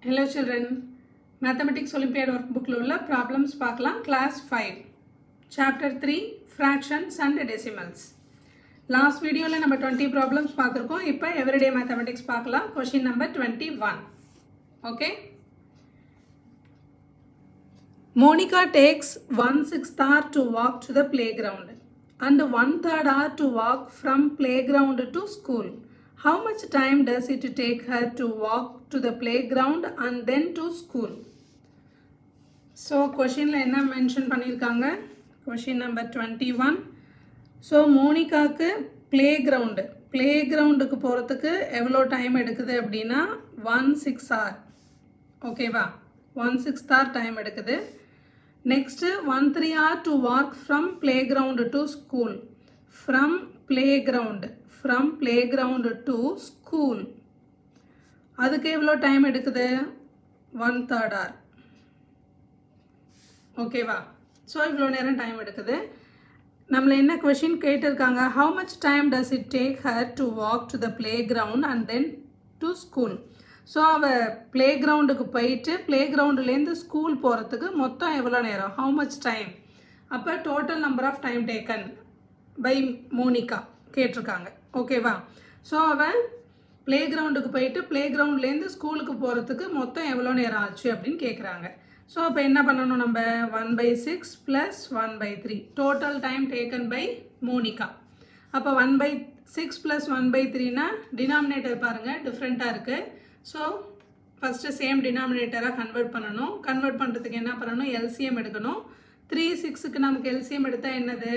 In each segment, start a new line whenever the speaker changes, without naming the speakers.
Hello children, Mathematics Olympiad workbook உள்ள problems பார்க்கலாம். Class 5 Chapter 3 Fractions and Decimals. Last video நம்ம 20 problems பார்த்திருக்கோம். இப்போ Everyday Mathematics பார்க்கலாம். Question number 21. Okay. Monica takes 1/6 hour to walk to the playground and 1/3 hour to walk from playground to school. How much time does it take her to walk to the playground and then to school? So questionல என்ன mention பண்ணியிருக்காங்க? Question number 21. So மோனிகாக்கு பிளேகிரவுண்டுக்கு போகிறதுக்கு எவ்வளோ time எடுக்குது அப்படின்னா 1/6 hour. ஓகேவா? 1/6 hour time எடுக்குது. Next 1/3 hour to walk from playground to school. From playground to school. அதுக்கு எவ்வளோ டைம் எடுக்குது? 1/3 hour. ஓகேவா? ஸோ இவ்வளோ நேரம் டைம் எடுக்குது. நம்மளை என்ன கொஷின் கேட்டிருக்காங்க? How much time does it take her to walk to the playground and then to school? So அவள் பிளேகிரவுண்டுக்கு போயிட்டு பிளேகிரவுண்டுலேருந்து ஸ்கூல் போகிறதுக்கு மொத்தம் எவ்வளோ நேரம்? How much time? அப்போ total number of time taken by Monika கேட்டிருக்காங்க. ஓகேவா? ஸோ அவன் பிளேகிரவுண்டுக்கு போயிட்டு பிளேகிரவுண்ட்லேருந்து ஸ்கூலுக்கு போகிறதுக்கு மொத்தம் எவ்வளோ நேரம் ஆச்சு அப்படின்னு கேட்குறாங்க. ஸோ அப்போ என்ன பண்ணணும்? நம்ம 1/6 + 1/3 total time taken by Monika. அப்போ 1/6 + 1/3னா டினாமினேட்டர் பாருங்கள் டிஃப்ரெண்ட்டாக இருக்குது. ஸோ ஃபஸ்ட்டு சேம் டினாமினேட்டராக கன்வெர்ட் பண்ணணும். கன்வெர்ட் பண்ணுறதுக்கு என்ன பண்ணணும்? எல்சிஎம் எடுக்கணும். 3 6க்கு நமக்கு எல்சிஎம் எடுத்தால் என்னது?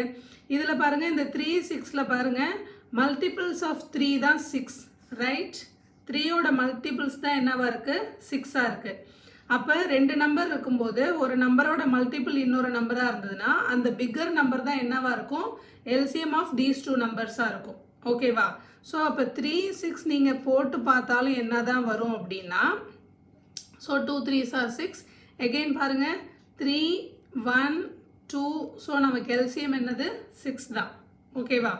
இதில் பாருங்கள், இந்த 3 6ல் பாருங்கள், மல்டிபிள்ஸ் ஆஃப் 3 தான் 6, ரைட்? 3யோட மல்டிபிள்ஸ் தான் என்னவாக இருக்குது? 6ஆக இருக்குது. அப்போ 2 நம்பர் இருக்கும்போது ஒரு நம்பரோட மல்டிபிள் இன்னொரு நம்பராக இருந்ததுன்னா அந்த பிக்கர் நம்பர் தான் என்னவாக இருக்கும்? எல்சிஎம் ஆஃப் தீஸ் 2 நம்பர்ஸாக இருக்கும். ஓகேவா? ஸோ அப்போ 3 6 நீங்கள் போட்டு பார்த்தாலும் என்ன தான் வரும் அப்படின்னா, ஸோ 2 3s are 6. எகெயின் பாருங்கள், 3 1 2. ஸோ நமக்கு எல்சிஎம் என்னது? 6 தான். ஓகேவா?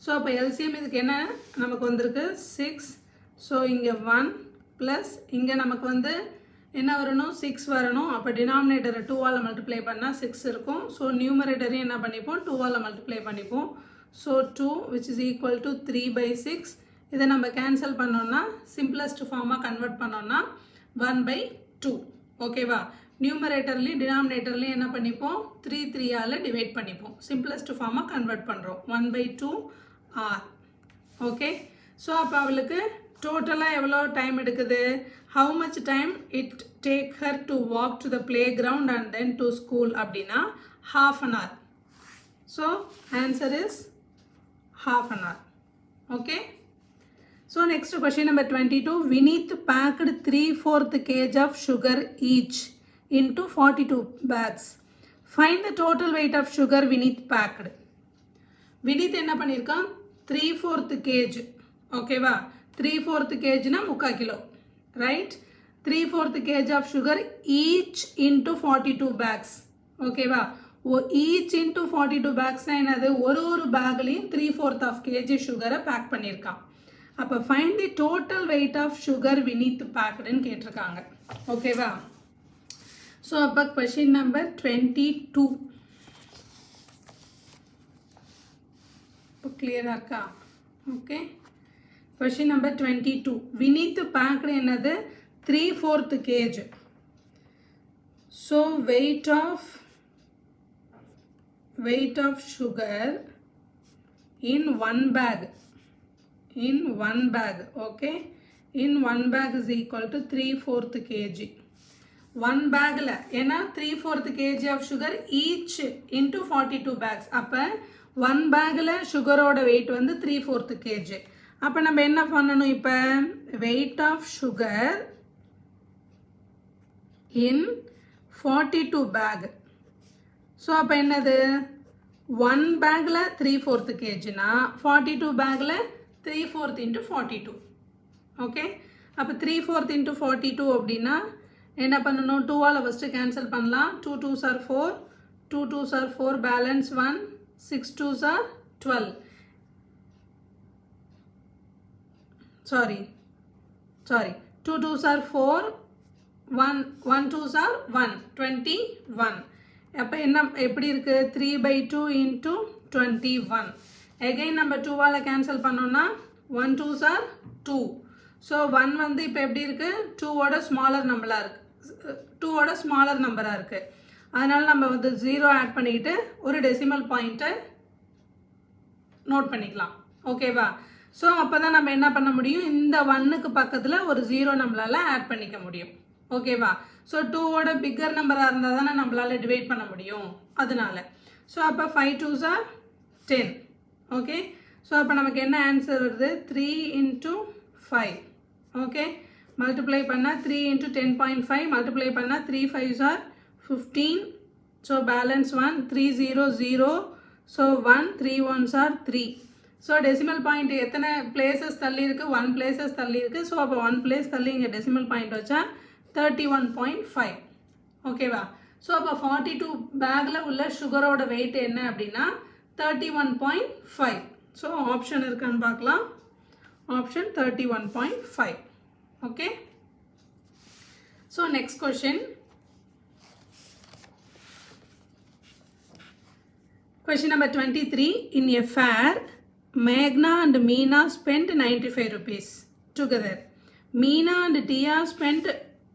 ஸோ அப்போ எல்சிஎம் இதுக்கு என்ன நமக்கு வந்திருக்கு? 6. ஸோ இங்கே 1 ப்ளஸ் இங்கே நமக்கு வந்து என்ன வரணும்? 6 வரணும். அப்போ டினாமினேட்டரை 2ஆல் மல்டிப்ளை பண்ணால் 6 இருக்கும். ஸோ நியூமரேட்டரையும் என்ன பண்ணிப்போம்? 2ஆல் மல்டிப்ளை பண்ணிப்போம். So 2 which is equal to 3/6. இதை நம்ம கேன்சல் பண்ணோன்னா சிம்பிளஸ்ட் ஃபார்மாக கன்வெர்ட் பண்ணோன்னா 1/2. ஓகேவா? நியூமரேட்டர்லேயும் டினாமினேட்டர்லேயும் என்ன பண்ணிப்போம்? 3 3ஆல் டிவைட் பண்ணிப்போம். சிம்பிளஸ்ட் ஃபார்மாக கன்வெர்ட் பண்ணுறோம். 1/2 r. ஓகே. ஸோ அப்போ அவளுக்கு டோட்டலாக எவ்வளோ டைம் எடுக்குது? How much time it take her to walk to the playground and then to school அப்படின்னா half an hour. So answer is half an hour. Okay. So next question number 22. Vineet packed 3/4 kg of sugar each into 42 bags. Find the total weight of sugar Vineet packed. Vineet என்ன பண்ணியிருக்கான்? 3/4 kg. ஓகேவா? 3/4 kgனா 3/4 kilo, right? 3/4 kg of sugar each into 42 bags. ஓகேவா? Each into 42 பேக்ஸ்னால் என்னது? ஒரு பேக்லேயும் 3/4 kg சுகரை பேக் பண்ணியிருக்கான். அப்போ find the total weight of sugar வினீத் பேக்டுன்னு கேட்டிருக்காங்க. ஓகேவா? ஸோ அப்போ கொஷின் நம்பர் 22 இப்போ கிளியராக இருக்கா? Okay. Question number 22. Vineeth packed என்னது? 3/4 kg. So weight of sugar in one bag, okay, in one bag is equal to 3/4 kg. one bagல ஏன்னா 3/4 kg of sugar each into 42 bags. அப்போ one bagல சுகரோட வெயிட் வந்து 3/4 kg. அப்போ நம்ம என்ன பண்ணணும்? இப்போ weight of sugar in 42 bag. So அப்போ என்னது? 1 பேக்கில் 3/4 kgனா 42 பேக்கில் 3/4 into 42. ஓகே. அப்போ 3/4 into 42 அப்படின்னா என்ன பண்ணணும்? 2ஆல் ஃபஸ்ட்டு கேன்சல் பண்ணலாம். 2 2s are 4, 2 2s are 4, balance 1, 6 2s are 12. Sorry, 2 2s are 4, 1 2s are 1 21. அப்போ என்ன எப்படி இருக்குது 3/2 into 21. எகைன் நம்ம 2ஆல் கேன்சல் பண்ணோன்னா 1 2s are 2. ஸோ 1 வந்து இப்போ எப்படி இருக்குது 2ஓட ஸ்மாலர் நம்பராக இருக்குது 2ஓட ஸ்மாலர் நம்பராக இருக்குது. அதனால் நம்ம வந்து 0 ஆட் பண்ணிக்கிட்டு ஒரு டெசிமல் பாயிண்ட்டை நோட் பண்ணிக்கலாம். ஓகேவா? ஸோ அப்போ தான் நம்ம என்ன பண்ண முடியும், இந்த 1க்கு பக்கத்தில் ஒரு 0 நம்மளால் ஆட் பண்ணிக்க முடியும். ஓகேவா? ஸோ 2ஓட பிக்கர் நம்பராக இருந்தால் தானே நம்மளால் டிவைட் பண்ண முடியும். அதனால ஸோ அப்போ 5 2s are 10. ஓகே, ஸோ அப்போ நமக்கு என்ன ஆன்சர் வருது 3 into 5. ஓகே, மல்டிப்ளை பண்ணால் 3 into 10.5 மல்டிப்ளை பண்ணால் 3 5s are 15. So balance 1 3 0 0. So 1 3 1s are 3. So decimal point எத்தனை பிளேசஸ் தள்ளி இருக்குது 1 பிளேசஸ் தள்ளி இருக்குது. ஸோ அப்போ 1 பிளேஸ் தள்ளி இங்கே டெசிமல் பாயிண்ட் வச்சா 31.5. ஓகேவா? ஸோ அப்போ 42 பேக்கில் உள்ள சுகரோட வெயிட் என்ன அப்படின்னா 31.5. ஸோ ஆப்ஷன் இருக்கான்னு பார்க்கலாம். Option 31.5. Okay, so next question. Question number 23. In a fair, Meghna and Meena spent 95 rupees together. Meena and Tia spent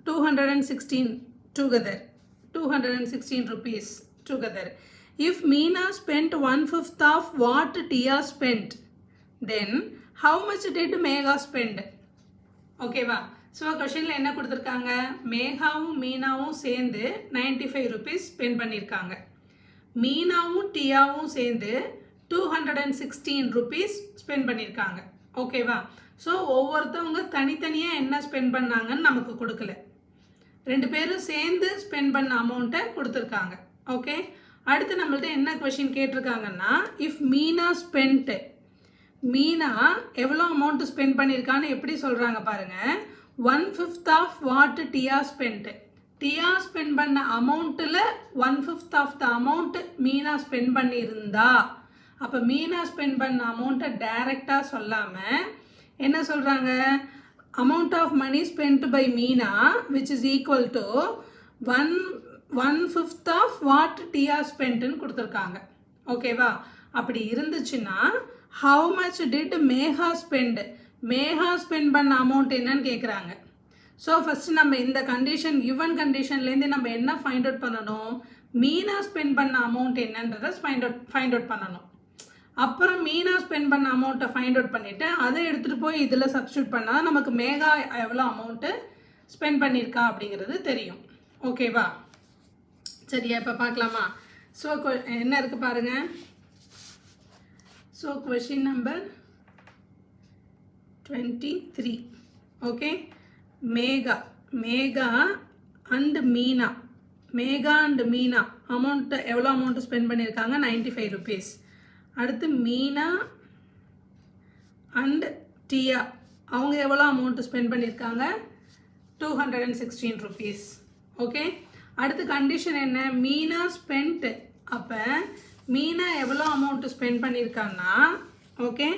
216 together. 216 rupees together. If Meena spent 1/5 of what Tia spent, then how much did Megha spend? ஓகேவா? So கொஷினில் என்ன கொடுத்துருக்காங்க, மேகாவும் மீனாவும் சேர்ந்து 95 rupees spend பண்ணியிருக்காங்க. மீனாவும் டியாவும் சேர்ந்து 216 rupees spend பண்ணியிருக்காங்க. ஓகேவா? ஸோ ஒவ்வொருத்தவங்க தனித்தனியாக என்ன ஸ்பெண்ட் பண்ணாங்கன்னு நமக்கு கொடுக்கல, 2 பேரும் சேர்ந்து ஸ்பெண்ட் பண்ண அமௌண்ட்டை கொடுத்துருக்காங்க. ஓகே, அடுத்து நம்மள்ட்ட என்ன கொஷின் கேட்டிருக்காங்கன்னா, இஃப் மீனா ஸ்பெண்ட், மீனா எவ்வளோ அமௌண்ட் ஸ்பெண்ட் பண்ணியிருக்கான்னு எப்படி சொல்கிறாங்க பாருங்கள். 1/5 of what Diya spend. Diya spend பண்ண அமௌண்ட்டில் 1/5 of the amount Meena spend பண்ணியிருந்தா, அப்போ மீனா ஸ்பெண்ட் பண்ண அமௌண்ட்டை டைரெக்டாக சொல்லாமல் என்ன சொல்கிறாங்க, amount of money spent by Meena which is equal to 1/5 of what Tia spent ன்னு கொடுத்துருக்காங்க. ஓகேவா? அப்படி இருந்துச்சுன்னா how much did Megha spend? Megha spend பண்ண அமௌண்ட் என்னன்னு கேட்குறாங்க. ஸோ ஃபஸ்ட்டு நம்ம இந்த கண்டிஷன் கிவன் கண்டிஷன்லேருந்து நம்ம என்ன ஃபைண்ட் அவுட் பண்ணணும், மீனா ஸ்பெண்ட் பண்ண அமௌண்ட் என்னன்றதை ஃபைண்ட் அவுட் பண்ணணும். அப்புறம் மீனா ஸ்பெண்ட் பண்ண அமௌண்ட்டை ஃபைண்ட் அவுட் பண்ணிவிட்டு அதை எடுத்துகிட்டு போய் இதில் சப்ஸ்டியூட் பண்ணால் நமக்கு மேகா எவ்வளோ அமௌண்ட்டு ஸ்பெண்ட் பண்ணியிருக்கா அப்படிங்கிறது தெரியும். ஓகேவா? சரியா? இப்போ பார்க்கலாமா? ஸோ என்ன இருக்குது பாருங்கள். So question number 23. Okay, Megha and Meena, Megha and Meena amount எவ்வளோ அமௌண்ட்டு ஸ்பெண்ட் பண்ணியிருக்காங்க 95 rupees. அடுத்து மீனா அண்ட் டியா அவங்க எவ்வளோ அமௌண்ட்டு ஸ்பெண்ட் பண்ணியிருக்காங்க 216 rupees. ஓகே, அடுத்து கண்டிஷன் என்ன, மீனா ஸ்பெண்ட். அப்போ மீனா எவ்வளோ அமௌண்ட்டு ஸ்பெண்ட் பண்ணியிருக்காங்கன்னா, okay,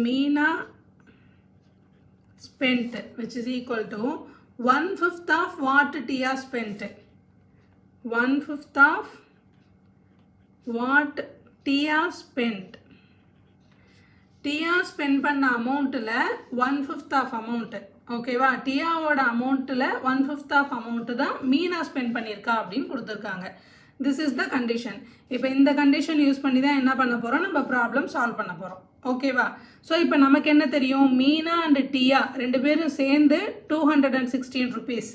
Meena spent which is equal to 1/5 of what Tia spent. 1/5 of what Tia spent. Tia spend பண்ண அமௌண்ட்டில் 1/5 of amount. ஓகேவா? டியாவோட அமௌண்ட்டில் 1/5 of amount தான் மீனா ஸ்பெண்ட் பண்ணியிருக்கா அப்படின்னு கொடுத்துருக்காங்க. This is the condition. இப்போ இந்த கண்டிஷன் யூஸ் பண்ணி தான் என்ன பண்ண போகிறோம், நம்ம ப்ராப்ளம் சால்வ் பண்ண போகிறோம். ஓகேவா? ஸோ இப்போ நமக்கு என்ன தெரியும், மீனா அண்ட் டியா 2 பேரும் சேர்ந்து 216 rupees.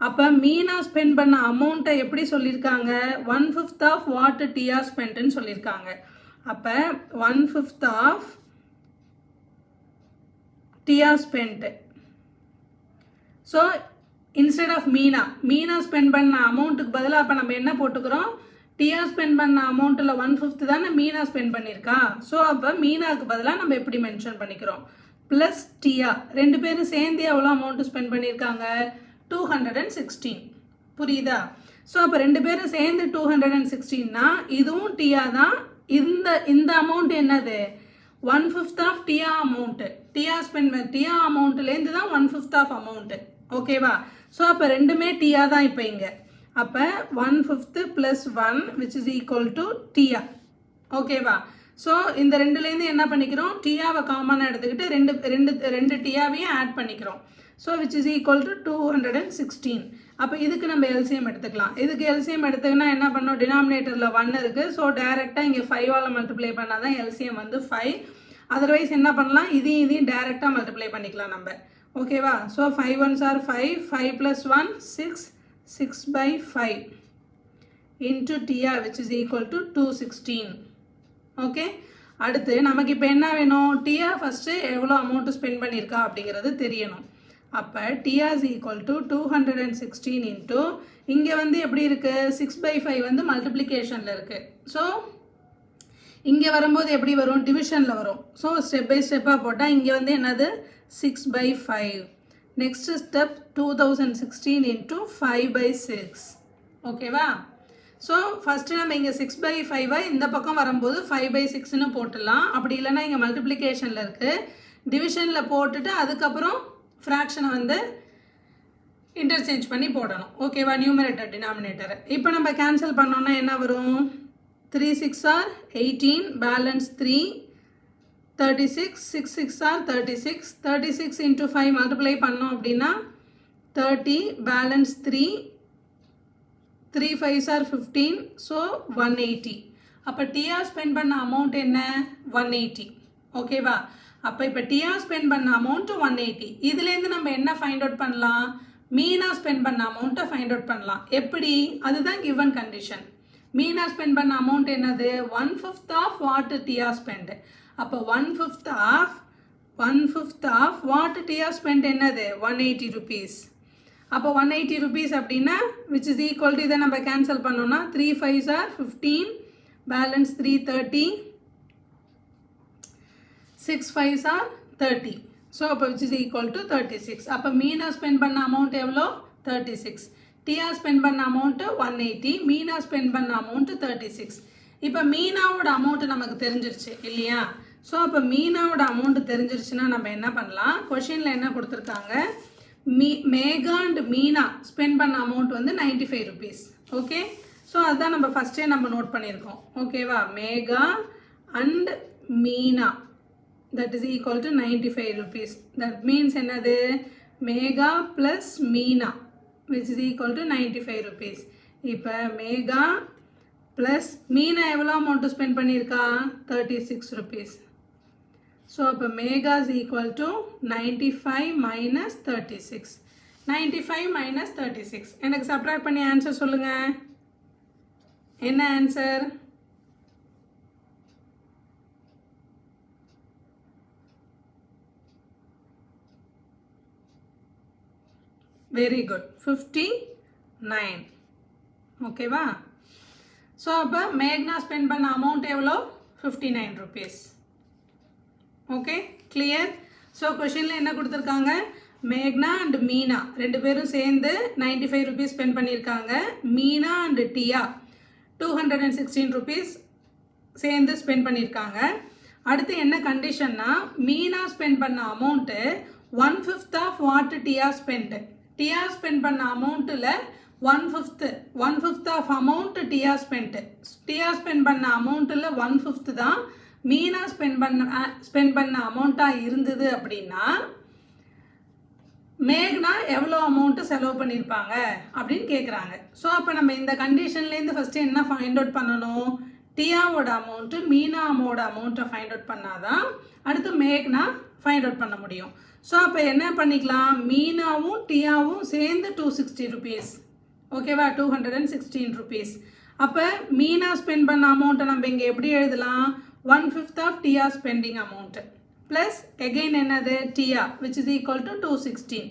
அப்போ மீனா ஸ்பெண்ட் பண்ண அமௌண்ட்டை எப்படி சொல்லியிருக்காங்க, 1/5 of what டியா ஸ்பெண்ட்னு சொல்லியிருக்காங்க. அப்போ 1/5 of Diya spend. So instead of Meena spend பண்ண அமௌண்ட்டுக்கு பதிலாக அப்போ நம்ம என்ன போட்டுக்கிறோம், டியா ஸ்பெண்ட் பண்ண அமௌண்ட்டில் 1/5 தானே மீனா ஸ்பெண்ட் பண்ணியிருக்கா. ஸோ அப்போ மீனாவுக்கு பதிலாக நம்ம எப்படி மென்ஷன் பண்ணிக்கிறோம், ப்ளஸ் டியா 2 பேரும் சேர்ந்து எவ்வளோ அமௌண்ட்டு ஸ்பெண்ட் பண்ணியிருக்காங்க 216. புரியுதா? ஸோ அப்போ 2 பேரும் சேர்ந்து 216னா இதுவும் டியா தான். இந்த அமௌண்ட் என்னது 1/5 ஆஃப் டியா அமௌண்ட்டு, டியா அமௌண்ட்லேருந்து தான் 1/5 ஆஃப் அமௌண்ட்டு. ஓகேவா? ஸோ அப்போ ரெண்டுமே டியா தான் இப்போ இங்கே. அப்போ 1/5 + 1 which is equal to டியா. ஓகேவா? ஸோ இந்த ரெண்டுலேருந்து என்ன பண்ணிக்கிறோம், டியாவை காமனாக எடுத்துக்கிட்டு ரெண்டு டியாவையும் ஆட் பண்ணிக்கிறோம். So which is equal to 216. அப்போ இதுக்கு நம்ம எல்சிஎம் எடுத்துக்கலாம். இதுக்கு எல்சிஎம் எடுத்துக்கினா என்ன பண்ணோம், டினாமினேட்டரில் 1 இருக்குது. ஸோ டேரெக்டாக இங்கே 5ஆல் மல்டிப்ளை பண்ணால் தான் எல்சிஎம் வந்து 5. அதர்வைஸ் என்ன பண்ணலாம், இதையும் டேரெக்டாக மல்டிப்ளை பண்ணிக்கலாம் நம்ம. ஓகேவா? So 5 1s are 5, 5 + 1 6, 6/5 into Diya which is equal to 216. Okay, அடுத்து நமக்கு இப்போ என்ன வேணும், டியா ஃபஸ்ட்டு எவ்வளோ அமௌண்ட்டு ஸ்பெண்ட் பண்ணியிருக்கா அப்படிங்கிறது தெரியணும். அப்போ டியா இஸ் ஈக்குவல் டு 216 இன்ட்டு இங்கே வந்து எப்படி இருக்குது, 6/5 வந்து மல்டிப்ளிகேஷனில் இருக்குது. ஸோ இங்கே வரும்போது எப்படி வரும், டிவிஷனில் வரும். ஸோ ஸ்டெப் பை ஸ்டெப்பாக போட்டால் இங்கே வந்து என்னது 6/5. Next step 2016 into 5/6. ஓகேவா? ஸோ ஃபஸ்ட்டு நம்ம இங்கே 6/5 இந்த பக்கம் வரும்போது 5/6ன்னு போட்டுடலாம். அப்படி இல்லைன்னா இங்கே மல்டிப்ளிகேஷனில் இருக்குது, டிவிஷனில் போட்டுட்டு அதுக்கப்புறம் ஃப்ராக்ஷனை வந்து இன்டர்சேஞ்ச் பண்ணி போடணும். ஓகேவா? நியூமரேட்டர் டினாமினேட்டரை இப்போ நம்ம கேன்சல் பண்ணோன்னா என்ன வரும், 3 6 are 18, balance 3, 36, 6 6 are 36, 36 into 5 multiply பண்ணோம் அப்படின்னா 30, பேலன்ஸ் 3, 3 5s are 15, ஸோ 180. அப்போ டியா ஸ்பெண்ட் பண்ண அமௌண்ட் என்ன, 180. ஓகேவா? அப்போ இப்போ டியா ஸ்பெண்ட் பண்ண அமௌண்ட்டு 180. இதுலேருந்து நம்ம என்ன ஃபைண்ட் அவுட் பண்ணலாம், மீனா ஸ்பெண்ட் பண்ண அமௌண்ட்டை ஃபைண்ட் அவுட் பண்ணலாம். எப்படி, அதுதான் கிவன் கண்டிஷன். மீனா ஸ்பெண்ட் பண்ண அமௌண்ட் என்னது, 1/5 ஆஃப் வாட் டியா ஸ்பெண்ட். அப்போ 1/5 ஆஃப் வாட் டியா ஸ்பெண்ட் என்னது, 180 rupees. அப்போ 180 rupees அப்படின்னா which is equal to இதை நம்ம கேன்சல் பண்ணோம்னா 3 5s are 15, balance 3 30, 6 5s are 30. So அப்போ which is equal to 36. அப்போ மீனா ஸ்பெண்ட் பண்ண அமௌண்ட் எவ்வளோ, 36. டியா ஸ்பெண்ட் பண்ண அமௌண்ட்டு 180, மீனா ஸ்பெண்ட் பண்ண அமௌண்ட்டு 36. இப்போ மீனாவோட அமௌண்ட்டு நமக்கு தெரிஞ்சிருச்சு இல்லையா? ஸோ அப்போ மீனாவோட அமௌண்ட்டு தெரிஞ்சிருச்சுன்னா நம்ம என்ன பண்ணலாம், கொஷினில் என்ன கொடுத்துருக்காங்க, மேகா அண்ட் மீனா ஸ்பெண்ட் பண்ண அமௌண்ட் வந்து 95 rupees. ஓகே, ஸோ அதுதான் நம்ம ஃபஸ்ட்டே நம்ம நோட் பண்ணியிருக்கோம். ஓகேவா? Megha and Meena that is equal to 95 rupees. That means என்னது, Megha plus Meena which is equal to 95 rupees. இப்போ மேகா ப்ளஸ் மீனா எவ்வளோ அமௌண்ட்டு ஸ்பெண்ட் பண்ணியிருக்கா, 36 rupees. ஸோ அப்போ Megha is equal to 95 minus 36. 95 minus 36. எனக்கு சப்ட்ராக்ட் பண்ணி ஆன்சர் சொல்லுங்கள். என்ன ஆன்சர், வெரி குட், 59. ஓகேவா? ஸோ அப்போ மேக்னா ஸ்பெண்ட் பண்ண அமௌண்ட் எவ்வளோ, 59 rupees. Okay, clear? ஸோ கொஷினில் என்ன கொடுத்துருக்காங்க, மேக்னா அண்ட் மீனா ரெண்டு பேரும் சேர்ந்து 95 rupees ஸ்பெண்ட் பண்ணியிருக்காங்க. மீனா அண்ட் டியா 216 rupees சேர்ந்து ஸ்பெண்ட் பண்ணியிருக்காங்க. அடுத்து என்ன கண்டிஷன்னா, மீனா ஸ்பெண்ட் பண்ண amount 1/5 of what Diya spend. Diya spend பண்ண அமௌண்ட்டில் 1/5 of amount Diya spend. Diya spend பண்ண அமௌண்ட்டில் 1/5 தான் மீனா ஸ்பெண்ட் பண்ண அமௌண்ட்டாக இருந்தது அப்படின்னா மேக்னா எவ்வளோ அமௌண்ட்டு செலவு பண்ணியிருப்பாங்க அப்படின்னு கேட்குறாங்க. ஸோ அப்போ நம்ம இந்த கண்டிஷன்லேருந்து ஃபஸ்ட்டு என்ன ஃபைண்ட் அவுட் பண்ணணும், டியாவோட அமௌண்ட்டு மீனாவோட அமௌண்ட்டை ஃபைண்ட் அவுட் பண்ணாதான் அடுத்து மேக்னா ஃபைண்ட் அவுட் பண்ண முடியும். ஸோ அப்போ என்ன பண்ணிக்கலாம், மீனாவும் டியாவும் சேர்ந்து 260 rupees. ஓகேவா? 216 rupees. அப்போ மீனா ஸ்பெண்ட் பண்ண அமௌண்ட்டை நம்ம இங்கே எப்படி எழுதலாம், 1/5 of Diya spending amount plus again என்னது டியா which is equal to 216.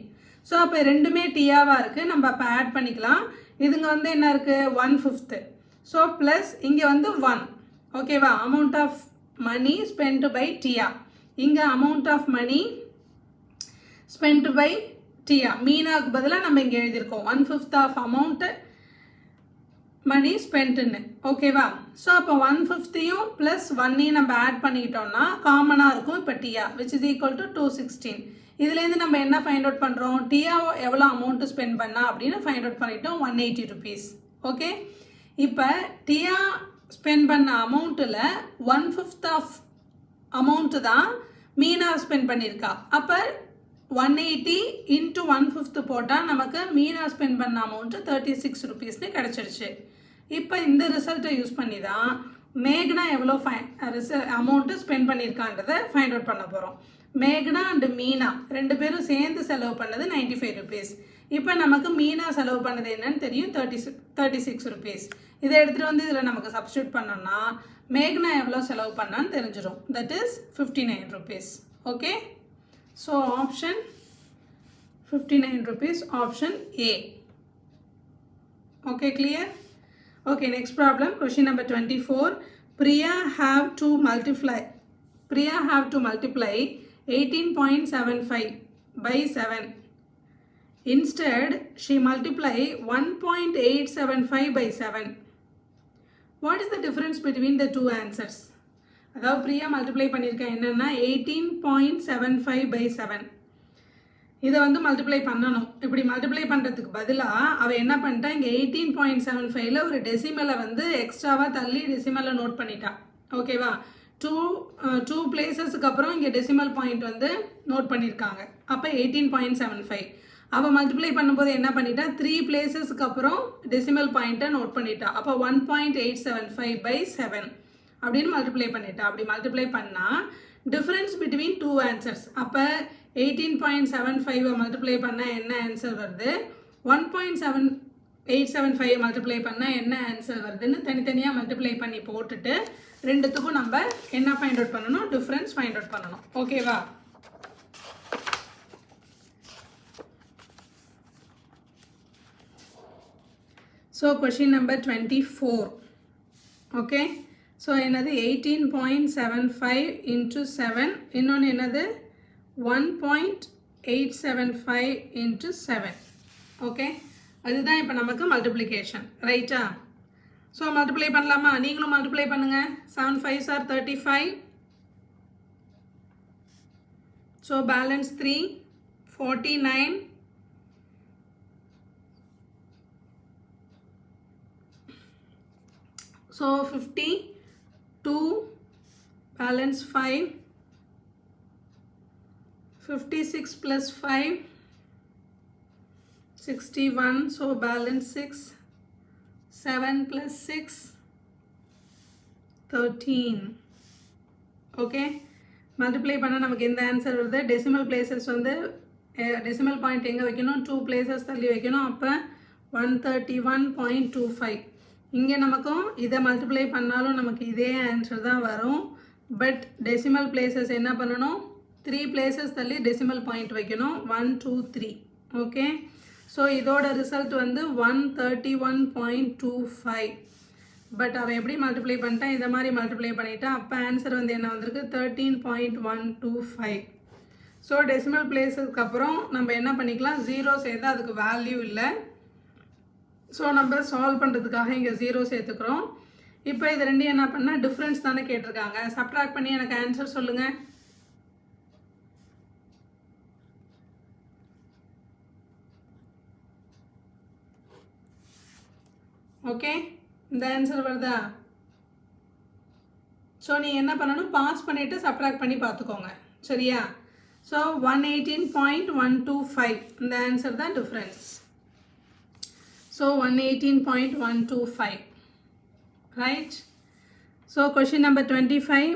So அப்போ ரெண்டுமே டியாவாக இருக்குது, நம்ம அப்போ ஆட் பண்ணிக்கலாம். இதுங்க வந்து என்ன இருக்குது, 1/5. ஸோ ப்ளஸ் இங்கே வந்து 1. ஓகேவா? Amount of money spend by Diya, இங்கே amount of money spend by Diya. மீனாவுக்கு பதிலாக நம்ம இங்கே எழுதியிருக்கோம் 1/5 ஆஃப் அமௌண்ட்டு மணி ஸ்பெண்ட்னு ஓகேவா. ஸோ அப்போ 150யும் ப்ளஸ் 1ஐயும் நம்ம ஆட் பண்ணிக்கிட்டோம்னா காமனாக இருக்கும் இப்போ டியா விச் இஸ் ஈக்குவல் டு 216. இதுலேருந்து நம்ம என்ன ஃபைண்ட் அவுட் பண்ணுறோம், டியா எவ்வளோ அமௌண்ட்டு ஸ்பெண்ட் பண்ணா அப்படின்னு ஃபைண்ட் அவுட் பண்ணிட்டோம் 180 rupees. ஓகே, இப்போ டியா ஸ்பெண்ட் பண்ண அமௌண்ட்டில் 1/5 ஆஃப் அமௌண்ட்டு தான் மீனா ஸ்பெண்ட் பண்ணியிருக்கா. அப்போ 180 into 1/5 போட்டால் நமக்கு மீனா ஸ்பெண்ட் பண்ண அமௌண்ட்டு 36 rupeesனு கிடச்சிருச்சு. இப்போ இந்த ரிசல்ட்டை யூஸ் பண்ணி தான் மேக்னா எவ்வளோ அமௌண்ட்டு ஸ்பெண்ட் பண்ணியிருக்கான்றதை ஃபைண்ட் அவுட் பண்ண போகிறோம். மேக்னா அண்டு மீனா ரெண்டு பேரும் சேர்ந்து செலவு பண்ணது 95 rupees. இப்போ நமக்கு மீனா செலவு பண்ணது என்னன்னு தெரியும், 36 rupees. இதை எடுத்துகிட்டு வந்து இதில் நமக்கு சப்ஸ்டியூட் பண்ணோம்னா மேக்னா எவ்வளோ செலவு பண்ணான்னு தெரிஞ்சிடும். That is 59 rupees. Okay, so option 59 rupees, option A. Okay, clear? Okay, next problem, question number 24. Priya have to multiply 18.75 by 7. Instead, she multiply 1.875 by 7. What is the difference between the two answers? அதாவது Priya multiply பண்ணியிருக்கேன் என்னென்னா 18.75 by 7. இதை வந்து multiply பண்ணணும். இப்படி multiply பண்ணுறதுக்கு பதிலாக அவள் என்ன பண்ணிட்டா, இங்கே 18.75ல் ஒரு டெசிமலை வந்து எக்ஸ்ட்ராவாக தள்ளி டெசிமலை நோட் பண்ணிட்டா. ஓகேவா, டூ பிளேசஸ்க்கு அப்புறம் இங்கே டெசிமல் பாயிண்ட் வந்து நோட் பண்ணியிருக்காங்க. அப்போ 18.75 அவள் மல்டிப்ளை பண்ணும்போது என்ன பண்ணிட்டா, 3 பிளேசஸ்க்கு அப்புறம் டெசிமல் பாயிண்ட்டை நோட் பண்ணிட்டா. அப்போ 1.875 by 7 அப்படின்னு மல்டிப்ளை பண்ணிட்டா. அப்படி மல்டிப்ளை பண்ணால் டிஃப்ரென்ஸ் பிட்வீன் டூ ஆன்சர்ஸ். அப்போ 18.75 மல்டிப்ளை பண்ணால் என்ன ஆன்சர் வருது, 1.875 மல்டிப்ளை பண்ணால் என்ன ஆன்சர் வருதுன்னு தனித்தனியாக மல்டிப்ளை பண்ணி போட்டுட்டு ரெண்டுத்துக்கும் நம்ம என்ன ஃபைண்ட் அவுட் பண்ணணும், டிஃப்ரென்ஸ் ஃபைண்ட் அவுட் பண்ணணும். ஓகேவா. So question number 24. Okay, so என்னது 18.75 into 7, இன்னொன்று என்னது 1.875 into 7. ஓகே, அதுதான் இப்போ நமக்கு மல்டிப்ளிகேஷன், ரைட்டா. ஸோ மல்டிப்ளை பண்ணலாமா, நீங்களும் மல்டிப்ளை பண்ணுங்கள். 7 5s are 35. So balance 3, 49. So 52, balance 5, 56 plus 5, 61, so balance 6, 7 plus 6, 13. Okay, multiply பண்ண நமக்கு இந்த ஆன்சர் வருது. டெசிமல் பிளேசஸ் வந்து டெசிமல் பாயிண்ட் எங்கே வைக்கணும், 2 பிளேசஸ் தள்ளி வைக்கணும். அப்போ 131.25. இங்கே நமக்கும் இதை மல்டிப்ளை பண்ணாலும் நமக்கு இதே ஆன்சர் தான் வரும். பட் டெசிமல் பிளேசஸ் என்ன பண்ணணும், 3 பிளேசஸ் தள்ளி டெசிமல் பாயிண்ட் வைக்கணும். 1 2 3. ஓகே, ஸோ இதோட ரிசல்ட் வந்து 131.25. பட் அவள் எப்படி மல்டிப்ளை பண்ணிட்டா, இதை மாதிரி மல்டிப்ளை பண்ணிட்டா. அப்போ ஆன்சர் வந்து என்ன வந்திருக்கு, 13.125. ஸோ டெசிமல் பிளேஸஸ்க்கு அப்புறம் நம்ம என்ன பண்ணிக்கலாம், 0 சேர்த்து அதுக்கு வேல்யூ இல்லை. ஸோ நம்ம சால்வ் பண்ணுறதுக்காக இங்கே 0 சேர்த்துக்கிறோம். இப்போ இது ரெண்டையும் என்ன பண்ணால் டிஃப்ரென்ஸ் தானே கேட்டிருக்காங்க, சப்ட்ராக்ட் பண்ணி எனக்கு ஆன்சர் சொல்லுங்கள். ஓகே, இந்த ஆன்சர் வருதா. ஸோ நீங்கள் என்ன பண்ணணும், பாஸ் பண்ணிவிட்டு சப்ட்ராக்ட் பண்ணி பார்த்துக்கோங்க, சரியா. ஸோ 118.125 இந்த ஆன்சர் தான் difference. So 118.125, right? So question number 25.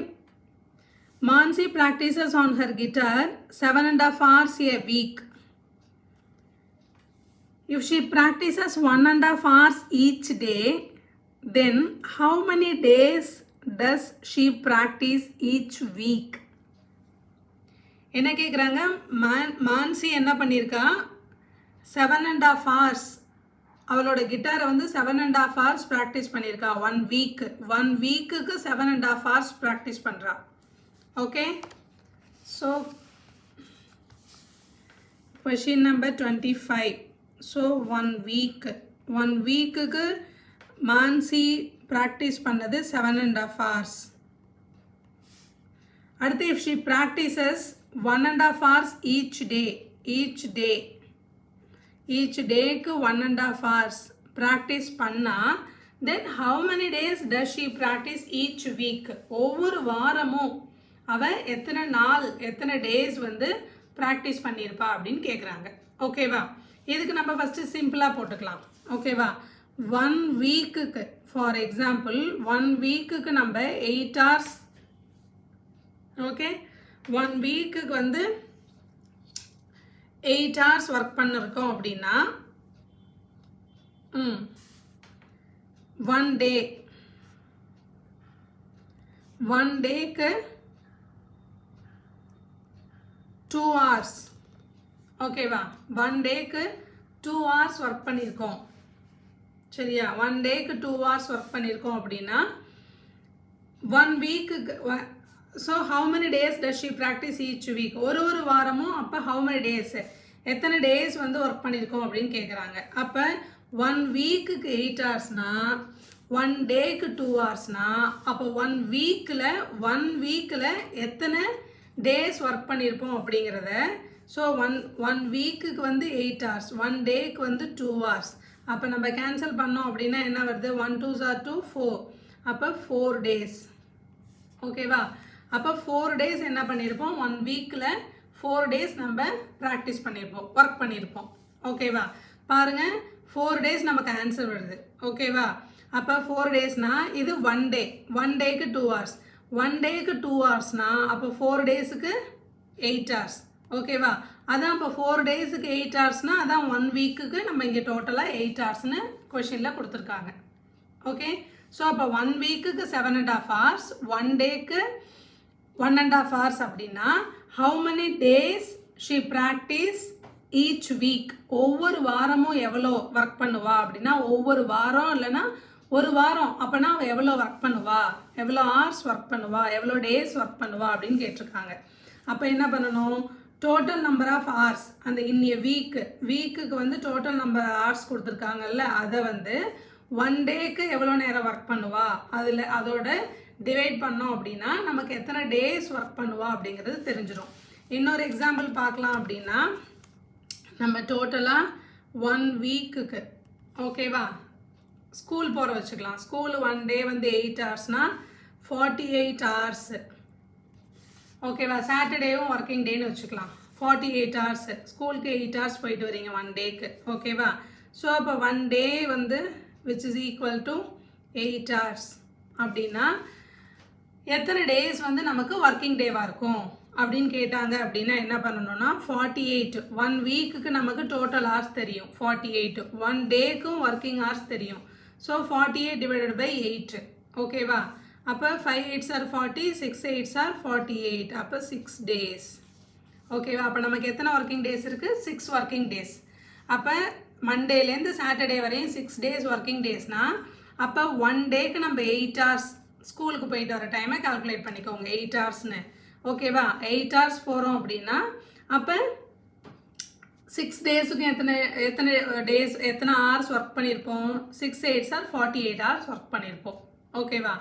Mansi practices on her guitar 7.5 hours a week. If she practices 1.5 hours each day, then how many days does she practice each week? என்ன கேட்குறாங்க, மான்சி என்ன பண்ணியிருக்கா, 7.5 hours அவளோட கிட்டாரை வந்து 7.5 hours practice பண்ணியிருக்கா. 1 வீக்குக்கு 7.5 hours practice பண்ணுறா. Okay, so question number 25. So 1 வீக்குக்கு மான்சி ப்ராக்டிஸ் பண்ணது 7.5 hours. அடுத்து if she practices 1.5 hours each take 1.5 hours practice பண்ணால் then how many days does she practice each week? ஒவ்வொரு வாரமும் அவள் எத்தனை டேஸ் வந்து ப்ராக்டிஸ் பண்ணியிருப்பா அப்படின்னு கேட்குறாங்க. ஓகேவா, இதுக்கு நம்ம ஃபஸ்ட்டு சிம்பிளாக போட்டுக்கலாம். ஓகேவா, 1 வீக்குக்கு ஃபார் எக்ஸாம்பிள் 1 வீக்குக்கு நம்ம 8 hours. ஓகே, 1 வீக்குக்கு வந்து 8 hours ஒர்க் பண்ணிருக்கோம் அப்படின்னா 1 டேக்கு 2 hours. ஓகேவா, 1 டேக்கு 2 hours ஒர்க் பண்ணியிருக்கோம். சரியா, 1 டேக்கு 2 hours ஒர்க் பண்ணியிருக்கோம் அப்படின்னா 1 வீக்குக்கு so how many days does she practice each week? ஒரு வாரமும் அப்போ how many days, எத்தனை டேஸ் வந்து ஒர்க் பண்ணியிருக்கோம் அப்படின்னு கேட்குறாங்க. அப்போ 1 வீக்குக்கு 8 ஹவர்ஸ்னா 1 டேக்கு 2 ஹவர்ஸ்னா அப்போ 1 வீக்கில் எத்தனை டேஸ் ஒர்க் பண்ணியிருப்போம் அப்படிங்கிறத. ஸோ 1 வீக்குக்கு வந்து 8 hours, 1 டேக்கு வந்து 2 hours. அப்போ நம்ம கேன்சல் பண்ணோம் அப்படின்னா என்ன வருது, 1 2s are 2 4, அப்போ 4 days. ஓகேவா, அப்போ 4 days என்ன பண்ணியிருப்போம், 1 வீக்கில் 4 days நம்ம ப்ராக்டிஸ் பண்ணியிருப்போம், ஒர்க் பண்ணியிருப்போம். ஓகேவா, பாருங்கள் 4 days நமக்கு ஆன்சர் வருது. ஓகேவா, அப்போ 4 daysனா இது 1 டே, 1 டேக்கு 2 hours, 1 டேக்கு 2 ஹவர்ஸ்னா அப்போ 4 டேஸுக்கு 8 hours. ஓகேவா, அதான் இப்போ 4 டேஸுக்கு 8 ஹவர்ஸ்னா அதான் 1 வீக்குக்கு நம்ம இங்கே டோட்டலாக 8 ஹவர்ஸ்னு கொஷினில் கொடுத்துருக்காங்க. ஓகே, ஸோ அப்போ 1 வீக்குக்கு 7.5 hours, 1 டேக்கு 1.5 hours அப்படின்னா how many days she practice each week? ஒவ்வொரு வாரமும் எவ்வளோ ஒர்க் பண்ணுவா அப்படின்னா ஒவ்வொரு வாரம் இல்லைன்னா ஒரு வாரம் அப்போனா அவள் எவ்வளோ ஒர்க் பண்ணுவா, எவ்வளோ ஹவர்ஸ் ஒர்க் பண்ணுவா, எவ்வளோ டேஸ் ஒர்க் பண்ணுவா அப்படின்னு கேட்டிருக்காங்க. அப்போ என்ன பண்ணணும், டோட்டல் நம்பர் ஆஃப் ஹவர்ஸ் அந்த இன்னிய வீக்குக்கு வந்து டோட்டல் நம்பர் ஹவர்ஸ் கொடுத்துருக்காங்கல்ல அதை வந்து 1 டேக்கு எவ்வளோ நேரம் ஒர்க் பண்ணுவா அதோட டிவைட் பண்ணோம் அப்படின்னா நமக்கு எத்தனை டேஸ் ஒர்க் பண்ணுவா அப்படிங்கிறது தெரிஞ்சிடும். இன்னொரு எக்ஸாம்பிள் பார்க்கலாம் அப்படின்னா நம்ம டோட்டலாக 1 வீக்குக்கு ஓகேவா ஸ்கூல் போகிற வச்சுக்கலாம். ஸ்கூல் 1 டே வந்து 8 ஹவர்ஸ்னா 48 hours. ஓகேவா, சாட்டர்டேவும் ஒர்க்கிங் டேன்னு வச்சுக்கலாம். 48 hours, ஸ்கூலுக்கு 8 hours போயிட்டு வரீங்க 1 டேக்கு. ஓகேவா, ஸோ அப்போ 1 டே வந்து which is equal to 8 hours அப்படின்னா எத்தனை டேஸ் வந்து நமக்கு ஒர்க்கிங் டேவாக இருக்கும் அப்படின்னு கேட்டாங்க. அப்படின்னா என்ன பண்ணணும்னா 48, 1 வீக்குக்கு நமக்கு டோட்டல் ஹவர்ஸ் தெரியும் 48, 1 டேக்கும் ஒர்க்கிங் ஹவர்ஸ் தெரியும். So 48 divided by 8. ஓகேவா, அப்போ 5 8s are 40, 6 8s are 48, அப்போ 6 days. ஓகேவா, அப்போ நமக்கு எத்தனை ஒர்க்கிங் டேஸ் இருக்குது, 6 ஒர்க்கிங் டேஸ். அப்போ மண்டேலேருந்து சாட்டர்டே வரையும் 6 days ஒர்க்கிங் டேஸ்னால் அப்போ 1 டேக்கு நம்ம 8 hours ஸ்கூலுக்கு போயிட்டு வர டைமை கால்குலேட் பண்ணிக்கோங்க 8 ஹவர்ஸ்னு. ஓகேவா, 8 hours போகிறோம் அப்படின்னா அப்போ 6 டேஸுக்கு எத்தனை டேஸ் எத்தனை ஹவர்ஸ் ஒர்க் பண்ணியிருப்போம், 6 8s are 48 hours ஒர்க் பண்ணியிருப்போம். ஓகேவா,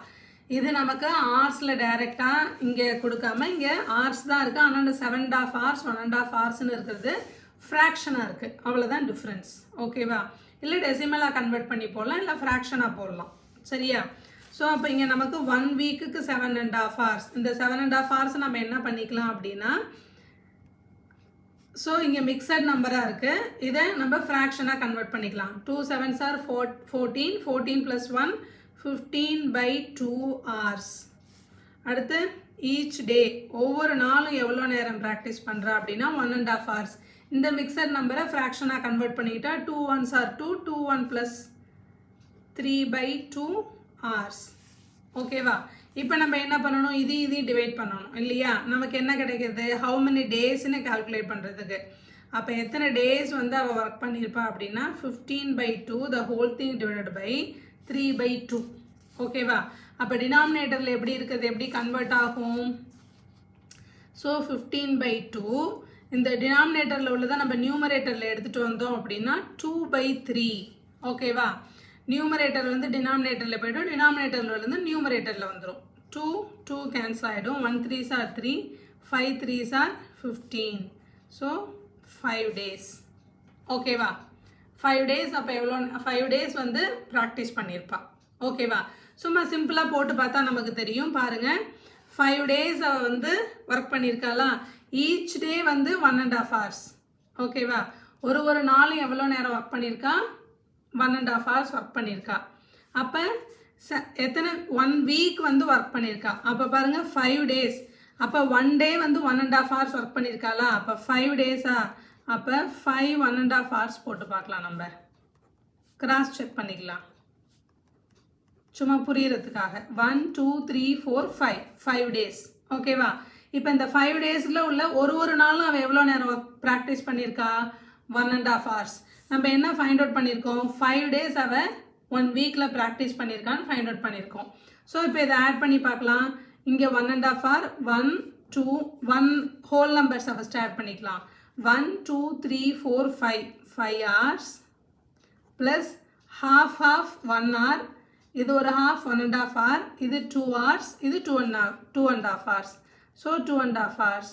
இது நமக்கு ஹவர்ஸில் டைரெக்டாக இங்கே கொடுக்காம இங்கே ஹவர்ஸ் தான் இருக்குது. ஆனால் 7.5 hours 1.5 ஹவர்ஸ்னு இருக்கிறது ஃப்ராக்ஷனாக இருக்குது, அவ்வளோதான் டிஃப்ரென்ஸ். ஓகேவா, இல்லை டெசிமலாக கன்வெர்ட் பண்ணி போடலாம், இல்லை ஃப்ராக்ஷனாக போடலாம். சரியா, ஸோ அப்போ இங்கே நமக்கு 1 வீக்குக்கு 7.5 hours. இந்த 7.5 hours நம்ம என்ன பண்ணிக்கலாம் அப்படின்னா ஸோ இங்கே மிக்சட் நம்பராக இருக்குது, இதை நம்ம ஃப்ராக்ஷனாக கன்வெர்ட் பண்ணிக்கலாம். 2 7s are 14, 14 + 1 15/2 hours. அடுத்து ஈச் டே ஒவ்வொரு நாளும் எவ்வளோ நேரம் ப்ராக்டிஸ் பண்ணுறா அப்படின்னா 1.5 hours. இந்த மிக்சட் நம்பரை ஃப்ராக்ஷனாக கன்வெர்ட் பண்ணிக்கிட்டா 2 1s are 2, 2 1 + 3/2 hours. ஓகேவா, இப்போ நம்ம என்ன பண்ணணும், இதையும் டிவைட் பண்ணணும் இல்லையா. நமக்கு என்ன கிடைக்கிறது, ஹவு மெனி டேஸ்ன்னு கால்குலேட் பண்ணுறதுக்கு. அப்போ எத்தனை டேஸ் வந்து அவள் ஒர்க் பண்ணியிருப்பா அப்படின்னா 15/2 the whole thing divided by 3/2. ஓகேவா, அப்போ டினாமினேட்டரில் எப்படி இருக்குது, எப்படி கன்வெர்ட் ஆகும். ஸோ 15/2 இந்த டினாமினேட்டரில் உள்ளதை நம்ம நியூமரேட்டரில் எடுத்துகிட்டு வந்தோம் அப்படின்னா 2/3. ஓகேவா, நியூமரேட்டர் வந்து டினாமினேட்டரில் போய்டும், டினாமினேட்டரில் வந்து நியூமரேட்டரில் வந்துடும். 2 கேன்சல் ஆகிடும். 1 3s are 3, 5 3s are 15. So 5 days. ஓகேவா? 5 days அப்போ எவ்வளோ? 5 days வந்து ப்ராக்டிஸ் பண்ணியிருப்பா. ஓகேவா? சும்மா சிம்பிளாக போட்டு பார்த்தா நமக்கு தெரியும். பாருங்கள், 5 days அவள் வந்து ஒர்க் பண்ணியிருக்காளா? ஈச் டே வந்து 1.5 hours. ஓகேவா? ஒரு நாளும் எவ்வளோ நேரம் ஒர்க் பண்ணியிருக்கா? 1.5 hours ஒர்க் பண்ணியிருக்கா. அப்போ எத்தனை 1 week வந்து ஒர்க் பண்ணியிருக்கா. அப்போ பாருங்கள் 5 days. அப்போ 1 day வந்து 1.5 hours ஒர்க் பண்ணியிருக்காளா? அப்போ 5 days-ஆ? அப்போ 5 1.5 hours போட்டு பார்க்கலாம். நம்ம கிராஸ் செக் பண்ணிக்கலாம் சும்மா புரியறதுக்காக. 1 2 3 4 5 days. ஓகேவா? இப்போ இந்த 5 daysல உள்ள ஒரு நாளும் அவள் எவ்வளோ நேரம் ப்ராக்டிஸ் பண்ணியிருக்கா? 1.5 hours. நம்ம என்ன ஃபைண்ட் அவுட் பண்ணியிருக்கோம்? 5 days அவள் 1 weekல ப்ராக்டிஸ் பண்ணியிருக்கான்னு ஃபைண்ட் அவுட் பண்ணியிருக்கோம். ஸோ இப்போ இதை ஆட் பண்ணி பார்க்கலாம். இங்கே 1.5 hour, 1 2 1 ஹோல் நம்பர்ஸை ஃபஸ்ட்டு ஆட் பண்ணிக்கலாம். 1 2 3 4 5 hours ப்ளஸ் half 1 hour, இது ஒரு half 1.5 hour, இது 2 hours, இது 2.5 hours. So 2.5 hours.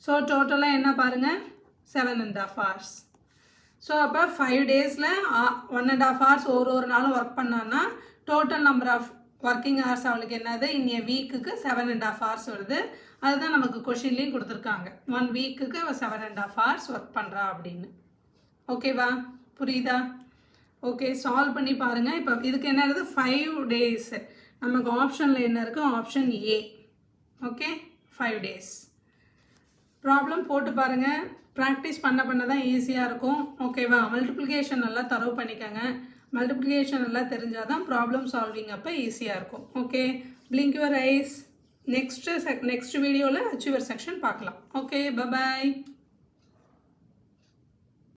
ஸோ டோட்டலாக என்ன பாருங்கள்? 7.5 hours. ஸோ அப்போ 5 daysல 1.5 hours ஒரு நாளும் ஒர்க் பண்ணான்னா total number of working hours அவளுக்கு என்னது? இன்னைய வீக்குக்கு 7.5 hours வருது. அதுதான் நமக்கு கொஷின்லேயும் கொடுத்துருக்காங்க. 1 weekக்கு 7.5 hours ஒர்க் பண்ணுறா அப்படின்னு. ஓகேவா? புரியுதா? ஓகே, சால்வ் பண்ணி பாருங்கள். இப்போ இதுக்கு என்ன இருக்குது? 5 days. நமக்கு ஆப்ஷனில் என்ன இருக்குது? Option A. Okay, 5 days. Problem போட்டு பாருங்கள். ப்ராக்டிஸ் பண்ண தான் ஈஸியாக இருக்கும். ஓகேவா? மல்டிப்ளிகேஷன் நல்லா தரவு பண்ணிக்கோங்க. மல்டிப்ளிகேஷன் நல்லா தெரிஞ்சால் தான் ப்ராப்ளம் சால்விங் அப்போ ஈஸியாக இருக்கும். Okay, blink your eyes. Next வீடியோவில் அச்சீவர் செக்ஷன் பார்க்கலாம். Okay, by.